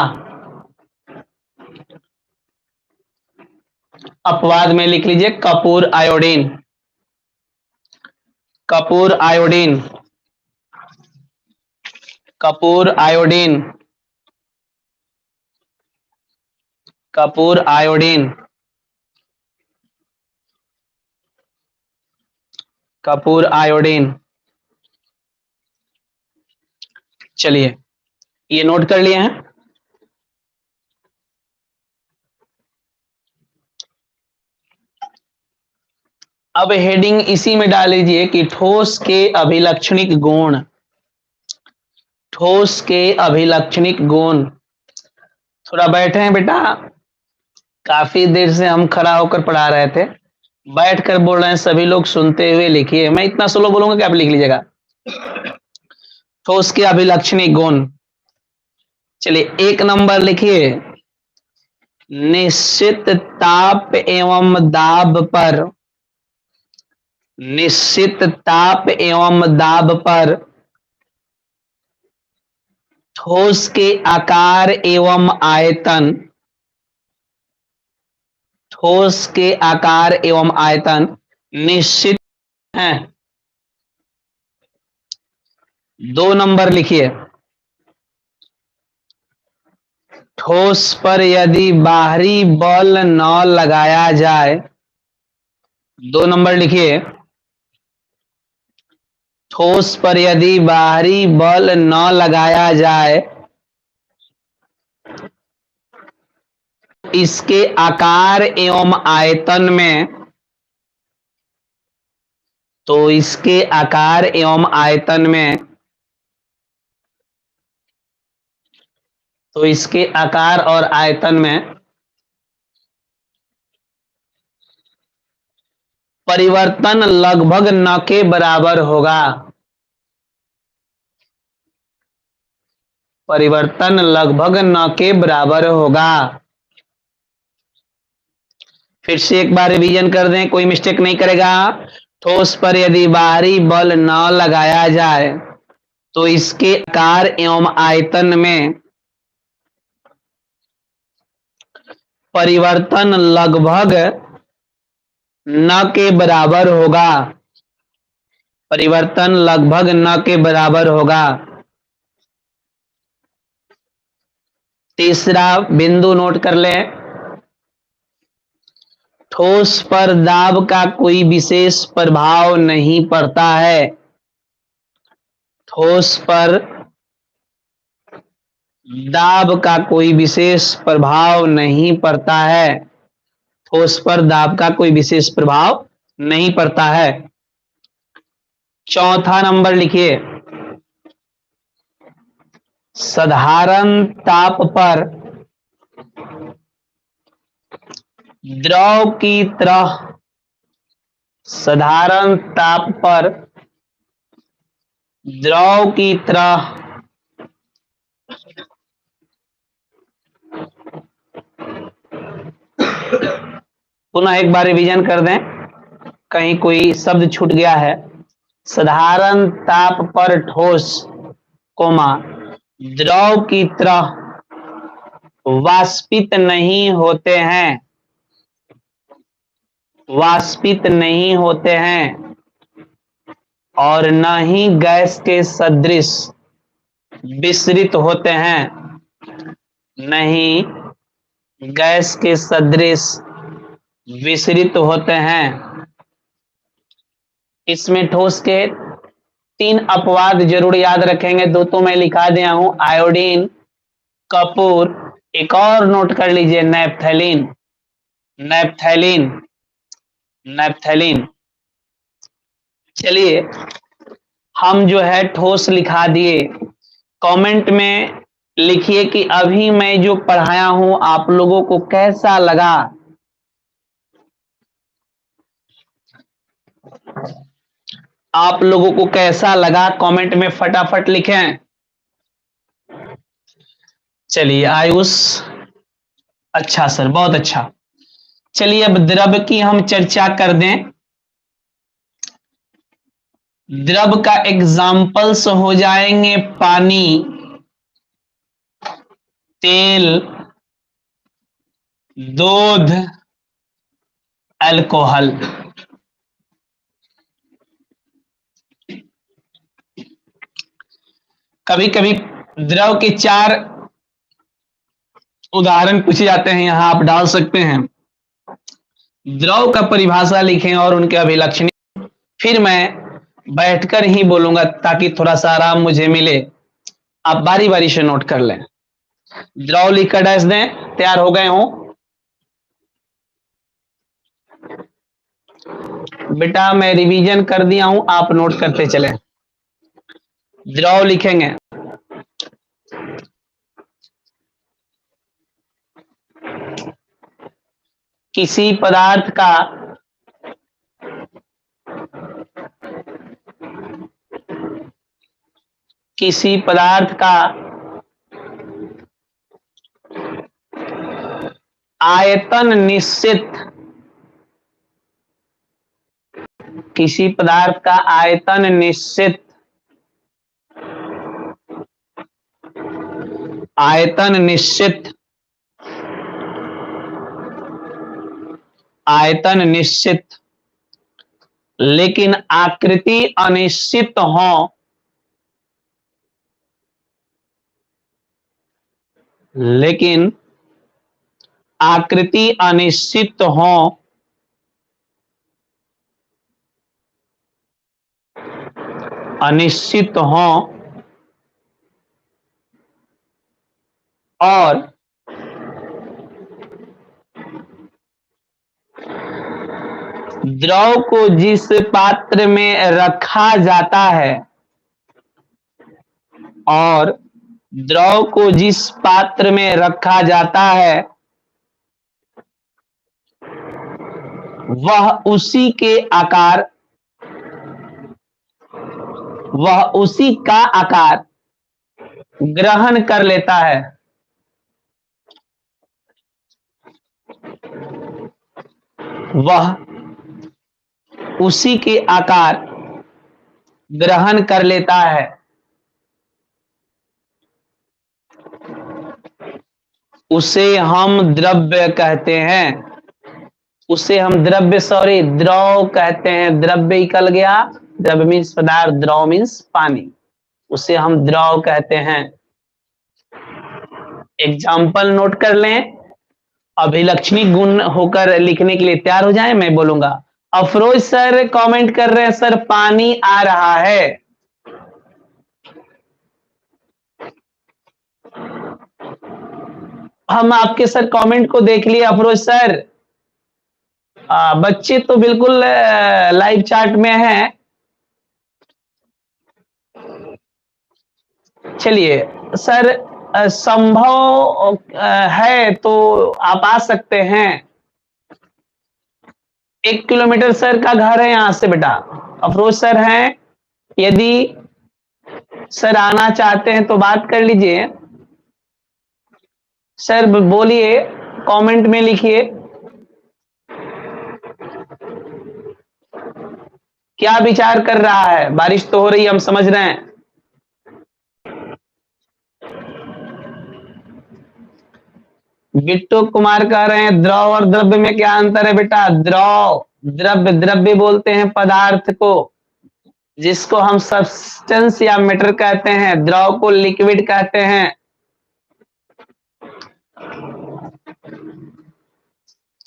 Speaker 1: अपवाद में लिख लीजिए Kapoor, iodine, Kapoor, iodine, Kapoor, iodine, Kapoor, iodine, Kapoor, iodine. चलिए, ये नोट कर लिए हैं। अब हेडिंग इसी में डाल लीजिए कि ठोस के अभिलक्षणिक गुण, ठोस के अभिलक्षणिक गुण। थोड़ा बैठे हैं बेटा, काफी देर से हम खड़ा होकर पढ़ा रहे थे, बैठ कर बोल रहे हैं, सभी लोग सुनते हुए लिखिए। मैं इतना स्लो बोलूंगा कि आप लिख लीजिएगा। ठोस के अभिलक्षणिक गुण, चलिए 1 नंबर लिखिए, निश्चित ताप एवं दाब पर, निश्चित ताप एवं दाब पर ठोस के आकार एवं आयतन, ठोस के आकार एवं आयतन निश्चित है। 2 नंबर लिखिए, ठोस पर यदि बाहरी बल न लगाया जाए, 2 नंबर लिखिए, ठोस पर यदि बाहरी बल न लगाया जाए इसके आकार एवं आयतन में, तो इसके आकार एवं आयतन में, तो इसके आकार और आयतन में परिवर्तन लगभग न के बराबर होगा, परिवर्तन लगभग न के बराबर होगा। फिर से एक बार रिवीजन कर दें, कोई मिस्टेक नहीं करेगा। ठोस पर यदि बाहरी बल न लगाया जाए तो इसके आकार एवं आयतन में परिवर्तन लगभग न के बराबर होगा, परिवर्तन लगभग न के बराबर होगा। तीसरा बिंदु नोट कर लें, ठोस पर दाब का कोई विशेष प्रभाव नहीं पड़ता है, ठोस पर दाब का कोई विशेष प्रभाव नहीं पड़ता है, ठोस पर दाब का कोई विशेष प्रभाव नहीं पड़ता है। चौथा नंबर लिखिए, साधारण ताप पर द्रव की तरह, साधारण ताप पर द्रव की तरह पुनः एक बार रिवीजन कर दें, कहीं कोई शब्द छूट गया है। साधारण ताप पर ठोस कोमा द्रव की तरह वाष्पित नहीं होते हैं, वाष्पित नहीं होते हैं और न ही गैस के सदृश विसरित होते हैं, नहीं गैस के सदृश विसरित होते हैं। इसमें ठोस के 3 अपवाद जरूर याद रखेंगे, 2 तो मैं लिखा दिया हूं, आयोडीन, कपूर, एक और नोट कर लीजिए, नैप्थेलिन, नैप्थेलिन, नैप्थेलिन। चलिए हम जो है ठोस लिखा दिए, कमेंट में लिखिए कि अभी मैं जो पढ़ाया हूं आप लोगों को कैसा लगा। आप लोगों को कैसा लगा कमेंट में फटाफट लिखें। चलिए आयुष, अच्छा सर, बहुत अच्छा। चलिए अब द्रव की हम चर्चा कर दें। द्रव का एग्जाम्पल्स हो जाएंगे पानी, तेल, दूध, अल्कोहल। कभी कभी द्रव के 4 उदाहरण पूछे जाते हैं, यहां आप डाल सकते हैं। द्रव का परिभाषा लिखें और उनके अभिलक्षण, फिर मैं बैठकर ही बोलूंगा ताकि थोड़ा सा आराम मुझे मिले, आप बारी बारी से नोट कर लें। द्रव लिखकर डैश दें, तैयार हो गए हो। बेटा मैं रिवीजन कर दिया हूं, आप नोट करते चले। द्रव लिखेंगे, किसी पदार्थ का किसी पदार्थ का आयतन निश्चित, किसी पदार्थ का आयतन निश्चित, आयतन निश्चित, आयतन निश्चित लेकिन आकृति अनिश्चित हो, लेकिन आकृति अनिश्चित हो, अनिश्चित हो और द्रव को जिस पात्र में रखा जाता है, और द्रव को जिस पात्र में रखा जाता है वह उसी के आकार, वह उसी का आकार ग्रहण कर लेता है, वह उसी के आकार ग्रहण कर लेता है। उसे हम द्रव्य कहते हैं, उसे हम द्रव कहते हैं। द्रव्य निकल गया, द्रव्य मीन्स पदार्थ, द्रव मीन्स पानी, उसे हम द्रव कहते हैं। एग्जाम्पल नोट कर लें, अभिलक्षणी गुण होकर लिखने के लिए तैयार हो जाएं, मैं बोलूंगा। अफरोज सर कमेंट कर रहे हैं, सर पानी आ रहा है। हम आपके सर कमेंट को देख लिए अफरोज सर। बच्चे तो बिल्कुल लाइव चैट में हैं। चलिए सर, संभव है तो आप आ सकते हैं। 1 किलोमीटर सर का घर है यहां से बेटा। अफरोज सर हैं, यदि सर आना चाहते हैं तो बात कर लीजिए। सर बोलिए, कमेंट में लिखिए क्या विचार कर रहा है। बारिश तो हो रही है, हम समझ रहे हैं। बिट्टू कुमार कह रहे हैं द्रव और द्रव्य में क्या अंतर है बेटा। द्रव, द्रव्य, द्रव्य बोलते हैं पदार्थ को जिसको हम सब्सटेंस या मैटर कहते हैं, द्रव को लिक्विड कहते हैं।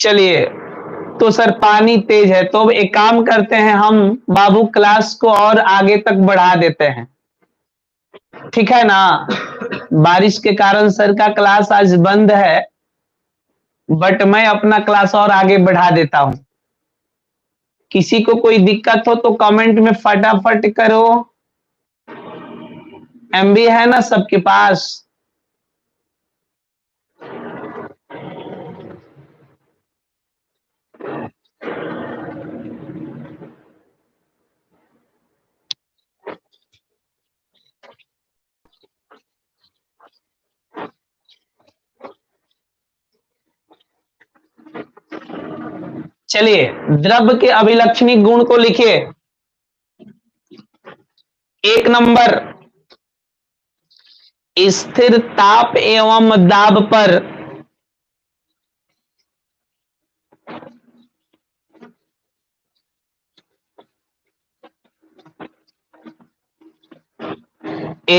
Speaker 1: चलिए, तो सर पानी तेज है, तो एक काम करते हैं, हम बाबू क्लास को और आगे तक बढ़ा देते हैं, ठीक है ना। बारिश के कारण सर का क्लास आज बंद है, बट मैं अपना क्लास और आगे बढ़ा देता हूं। किसी को कोई दिक्कत हो तो कमेंट में फटाफट करो। एमबी है ना सबके पास। चलिए, द्रव्य के अभिलक्षणी गुण को लिखिए। 1 नंबर, स्थिर ताप एवं दाब पर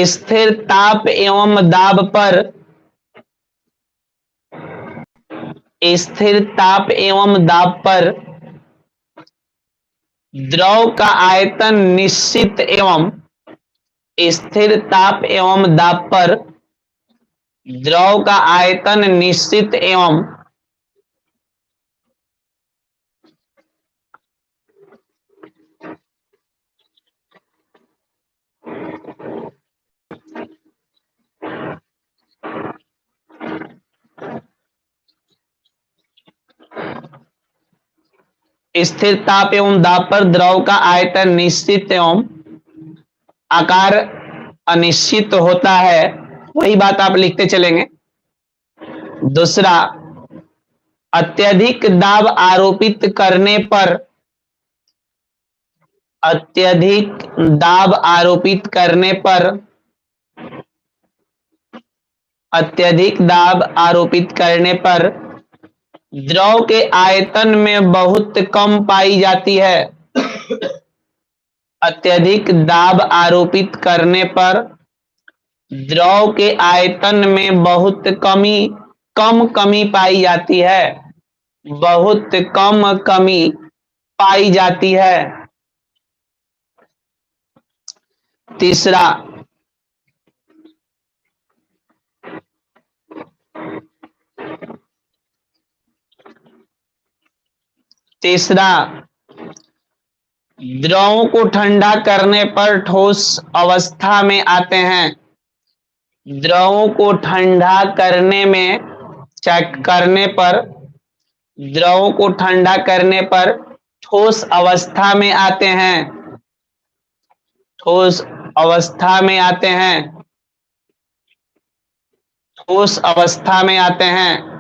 Speaker 1: स्थिर ताप एवं दाब पर, स्थिर ताप एवं दाब पर द्रव का आयतन निश्चित एवं, स्थिर ताप एवं दाब पर द्रव का आयतन निश्चित एवं स्थिर ताप एवं दाब पर द्रव का आयतन निश्चित एवं आकार अनिश्चित होता है, वही बात आप लिखते चलेंगे। दूसरा, अत्यधिक दाब आरोपित करने पर, अत्यधिक दाब आरोपित करने पर, अत्यधिक दाब आरोपित करने पर द्रव के आयतन में बहुत कम पाई जाती है। अत्यधिक दाब आरोपित करने पर द्रव के आयतन में बहुत कम कमी पाई जाती है, बहुत कम कमी पाई जाती है। तीसरा, द्रवों को ठंडा करने पर ठोस अवस्था में आते हैं। द्रवों को ठंडा करने में द्रवों को ठंडा करने पर ठोस अवस्था में आते हैं, ठोस अवस्था में आते हैं, ठोस अवस्था में आते हैं।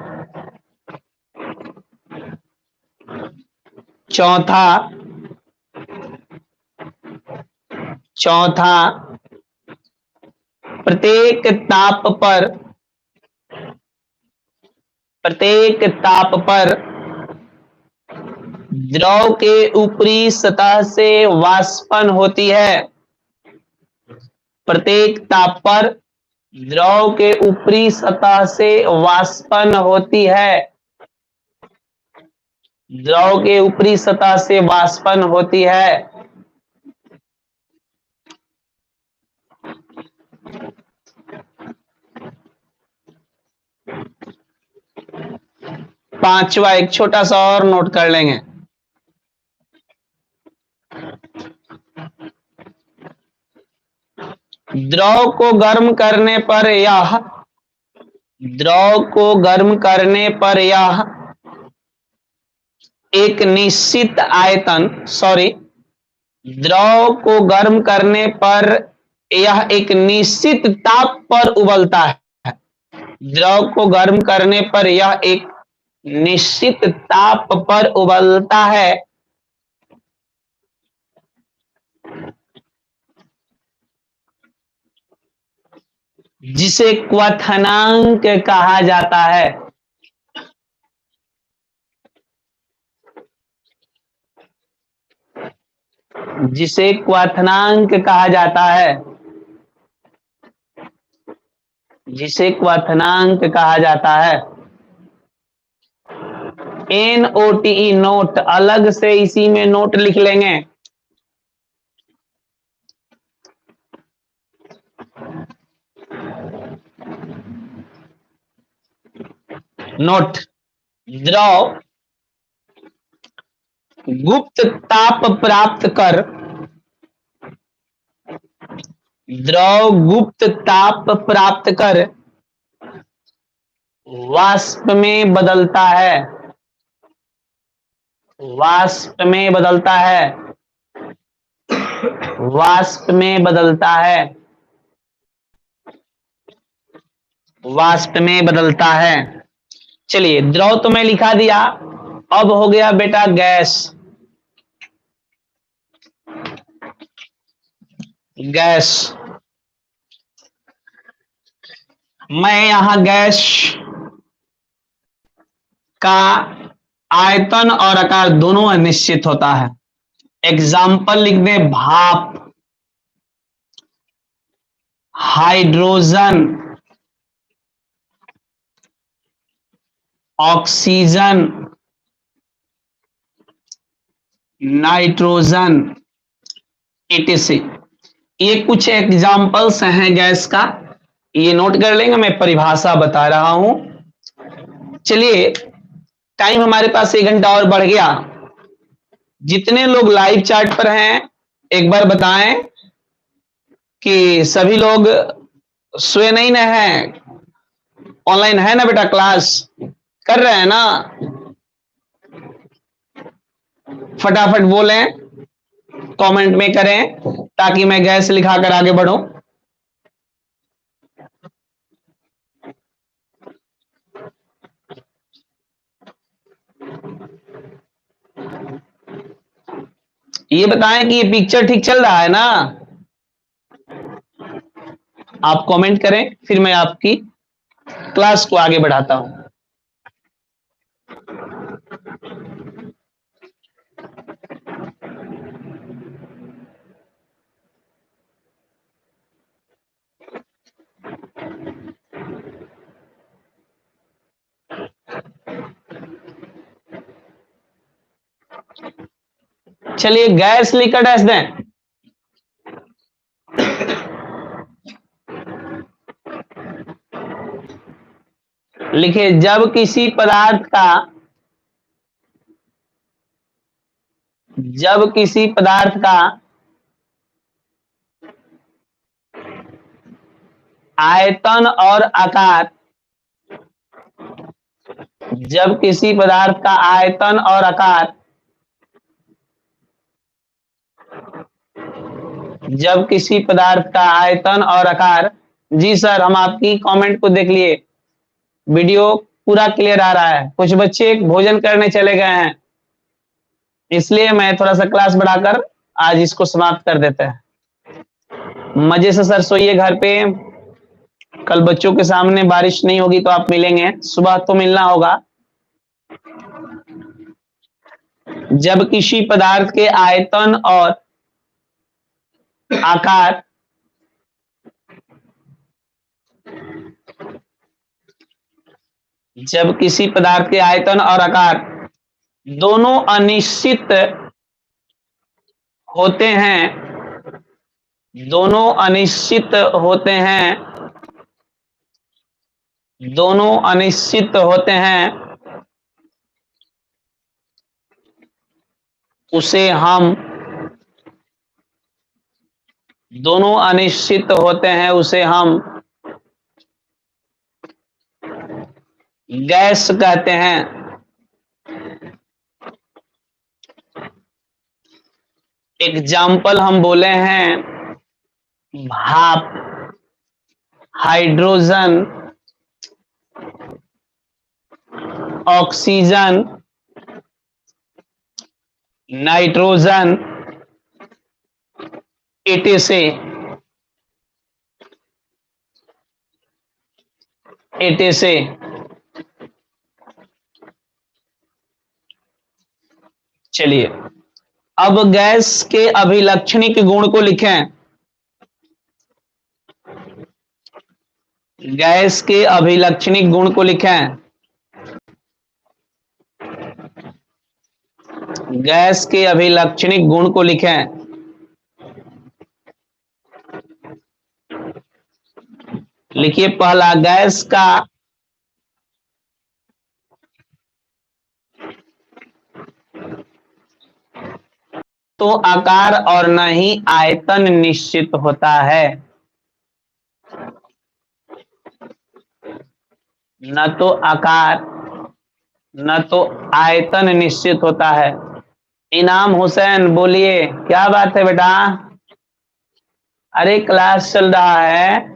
Speaker 1: चौथा, प्रत्येक ताप पर द्रव के ऊपरी सतह से वाष्पन होती है। प्रत्येक ताप पर द्रव के ऊपरी सतह से वाष्पन होती है, द्रव के ऊपरी सतह से वाष्पन होती है। पांचवा, एक छोटा सा और नोट कर लेंगे। द्रव को गर्म करने पर यह एक निश्चित आयतन, द्रव को गर्म करने पर यह एक निश्चित ताप पर उबलता है। द्रव को गर्म करने पर यह एक निश्चित ताप पर उबलता है। जिसे क्वथनांक कहा जाता है। जिसे क्वथनांक कहा जाता है, जिसे क्वथनांक कहा जाता है। NOTE नोट, अलग से इसी में नोट लिख लेंगे। नोट, द्रव गुप्त ताप प्राप्त कर, द्रव गुप्त ताप प्राप्त कर वाष्प में बदलता है, वाष्प में बदलता है, वाष्प में बदलता है, वाष्प में बदलता है। चलिए, द्रव तो मैं लिखा दिया, अब हो गया बेटा गैस। गैस, मैं यहां गैस का आयतन और आकार दोनों अनिश्चित होता है। एग्जाम्पल लिख दे, भाप, हाइड्रोजन, ऑक्सीजन, नाइट्रोजन, etc। ये कुछ एग्जाम्पल्स हैं गैस का, ये नोट कर लेंगे, मैं परिभाषा बता रहा हूं। चलिए, टाइम हमारे पास 1 घंटा और बढ़ गया। जितने लोग लाइव चैट पर हैं एक बार बताएं कि सभी लोग सोए नहीं ना हैं, ऑनलाइन है ना बेटा, क्लास कर रहे हैं ना? फटाफट बोलें, कमेंट में करें ताकि मैं गैस लिखाकर आगे बढ़ूं। ये बताएं कि ये पिक्चर ठीक चल रहा है ना। आप कमेंट करें, फिर मैं आपकी क्लास को आगे बढ़ाता हूं। चलिए गैस लिखकर डैश दें। लिखिए जब किसी पदार्थ का आयतन और आकार, जब किसी पदार्थ का आयतन और आकार जी सर, हम आपकी कमेंट को देख लिए, वीडियो पूरा क्लियर आ रहा है। कुछ बच्चे भोजन करने चले गए हैं, इसलिए मैं थोड़ा सा क्लास बढ़ाकर आज इसको समाप्त कर देते हैं। मजे से सर सोइए घर पे, कल बच्चों के सामने बारिश नहीं होगी तो आप मिलेंगे, सुबह तो मिलना होगा। जब किसी पदार्थ के आयतन और आकार दोनों अनिश्चित होते हैं, उसे हम गैस कहते हैं। एग्जाम्पल हम बोले हैं भाप, हाइड्रोजन, ऑक्सीजन, नाइट्रोजन, एटसे। चलिए अब गैस के अभिलक्षणिक गुण को लिखें। गैस के अभिलक्षणिक गुण को लिखें। गैस के अभिलक्षणिक गुण को लिखें। लिखिए पहला, गैस का तो आकार और न ही आयतन निश्चित होता है। न तो आकार न तो आयतन निश्चित होता है। इनाम हुसैन बोलिए, क्या बात है बेटा? अरे क्लास चल रहा है।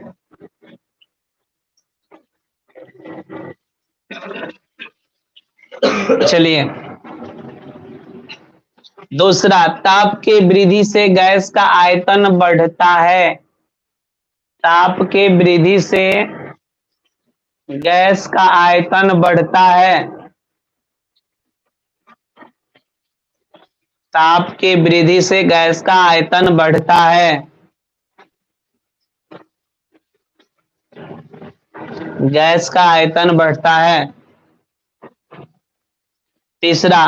Speaker 1: चलिए दूसरा, ताप के वृद्धि से गैस का आयतन बढ़ता है। ताप के वृद्धि से गैस का आयतन बढ़ता है। ताप के वृद्धि से गैस का आयतन बढ़ता है। गैस का आयतन बढ़ता है। तीसरा,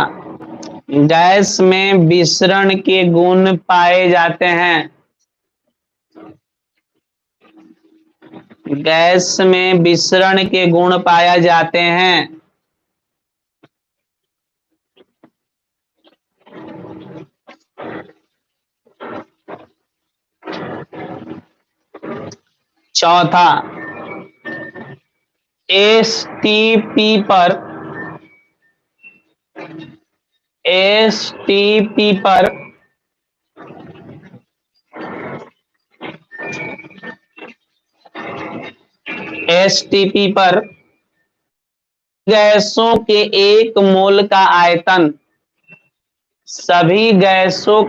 Speaker 1: गैस में विसरण के गुण पाए जाते हैं। गैस में विसरण के गुण पाए जाते हैं। चौथा, एसटीपी एसटीपी पर गैसों के एक मोल का आयतन सभी गैसों